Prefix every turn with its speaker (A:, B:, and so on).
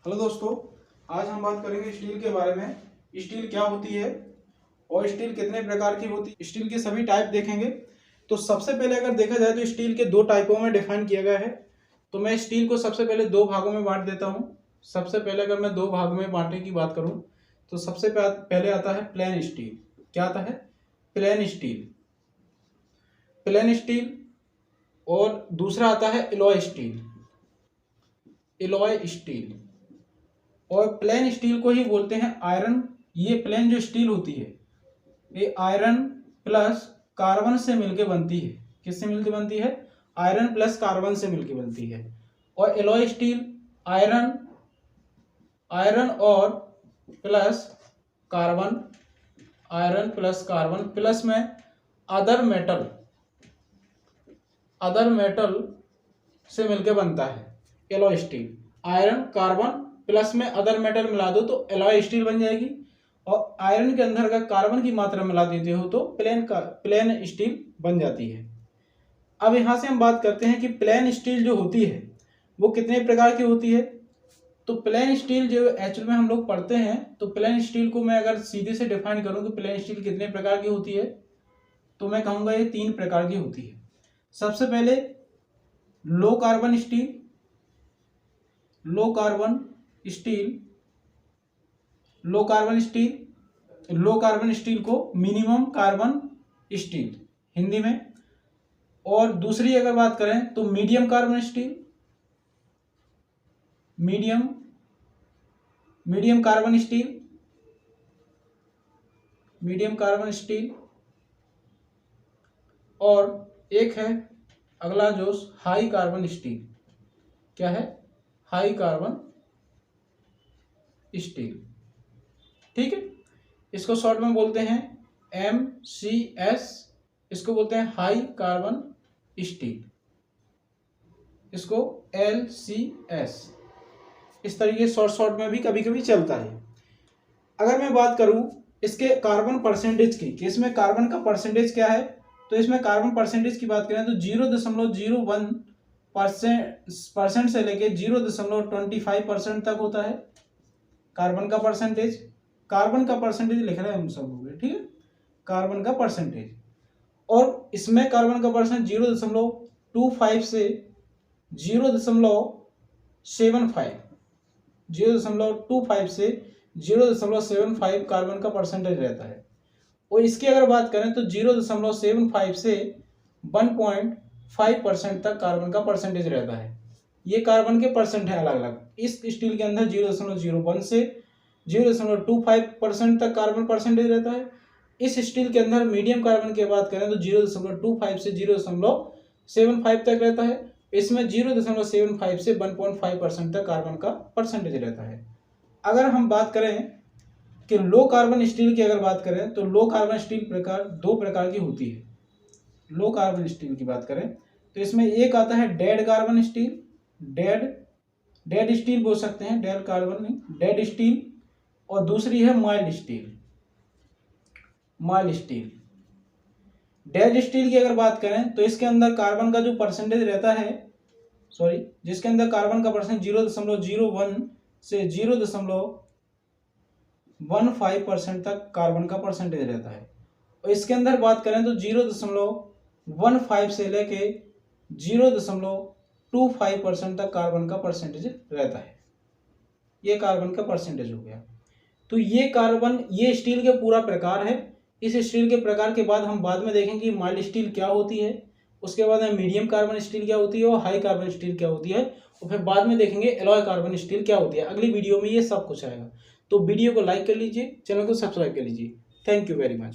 A: Hello दोस्तों, आज हम बात करेंगे स्टील के बारे में। स्टील क्या होती है और स्टील कितने प्रकार की होती है, स्टील के सभी टाइप देखेंगे। तो सबसे पहले अगर देखा जाए तो स्टील के दो टाइपों में डिफाइन किया गया है। तो मैं स्टील को सबसे पहले दो भागों में बांट देता हूँ। सबसे पहले अगर मैं दो भागों में बांटने की बात करूँ तो सबसे पहले आता है प्लेन स्टील। क्या आता है? Plain steel. Plain steel. और दूसरा आता है एलॉय स्टील। Alloy steel. और प्लेन स्टील को ही बोलते हैं आयरन। ये प्लेन जो स्टील होती है ये आयरन प्लस कार्बन से मिलकर बनती है। किससे मिलकर बनती है? आयरन प्लस कार्बन से मिलकर बनती है। और एलॉय स्टील आयरन और plus carbon, iron plus carbon plus में अदर मेटल से मिलकर बनता है alloy steel. Iron carbon plus में अदर मेटल मिला दो तो एलॉय स्टील बन जाएगी। और आयरन के अंदर अगर कार्बन की मात्रा मिला देते हो तो प्लेन स्टील बन जाती है। अब यहां से हम बात करते हैं कि प्लेन स्टील जो होती है वो कितने प्रकार की होती है। तो प्लेन स्टील जो एक्चुअल में हम लोग पढ़ते हैं, तो प्लेन स्टील को मैं अगर सीधे से डिफाइन करूं कि प्लेन स्टील कितने प्रकार की होती है तो मैं कहूंगा ये तीन प्रकार की होती है। सबसे पहले low carbon steel. Low carbon steel को मिनिमम कार्बन स्टील हिंदी में। और दूसरी अगर बात करें तो medium carbon steel. Medium carbon steel. और एक है अगला जो हाई कार्बन स्टील। क्या है? High carbon steel. ठीक है, इसको शॉर्ट में बोलते हैं MCS। इसको बोलते हैं हाई कार्बन स्टील, इसको LCS। इस तरीके शॉर्ट में भी कभी कभी चलता है। अगर मैं बात करूं इसके कार्बन परसेंटेज की कि इसमें कार्बन का परसेंटेज क्या है, तो इसमें कार्बन परसेंटेज की बात करें तो 0.01% से लेके 0.25% तक होता है कार्बन का परसेंटेज। कार्बन का परसेंटेज लिख रहे हैं हम सब लोग, ठीक है, कार्बन का परसेंटेज। और इसमें कार्बन का परसेंट 0.25 से 0.75 कार्बन का परसेंटेज रहता है। और इसकी अगर बात करें तो 0.75 से 1.5% तक कार्बन का परसेंटेज रहता है। ये कार्बन के परसेंट है अलग अलग। इस स्टील के अंदर 0.01 से 0.25% तक कार्बन परसेंटेज रहता है। इस स्टील के अंदर मीडियम कार्बन की बात करें तो 0.25 से 0.75 तक रहता है। इसमें 0.75 से 1.5% तक कार्बन का परसेंटेज रहता है। अगर हम बात करें कि लो कार्बन स्टील की अगर बात करें तो लो कार्बन स्टील दो प्रकार की होती है। लो कार्बन स्टील की बात करें तो इसमें एक आता है dead carbon steel. Dead steel बोल सकते हैं, डेड कार्बन नहीं, डेड स्टील। और दूसरी है माइल्ड स्टील। डेड स्टील की अगर बात करें तो इसके अंदर कार्बन का जो परसेंटेज रहता है, जिसके अंदर कार्बन का परसेंट 0.01 से 0.15% तक कार्बन का परसेंटेज रहता है। और इसके अंदर बात करें तो 0.15 से लेके 0.25% तक कार्बन का परसेंटेज रहता है। ये कार्बन का परसेंटेज हो गया। तो ये स्टील के पूरा प्रकार है। इस स्टील के प्रकार के बाद हम बाद में देखेंगे माइल्ड स्टील क्या होती है, उसके बाद में मीडियम कार्बन स्टील क्या होती है और हाई कार्बन स्टील क्या होती है, और फिर बाद में देखेंगे एलॉय कार्बन स्टील क्या होती है। अगली वीडियो में ये सब कुछ आएगा। तो वीडियो को लाइक कर लीजिए, चैनल को सब्सक्राइब कर लीजिए। Thank you very much.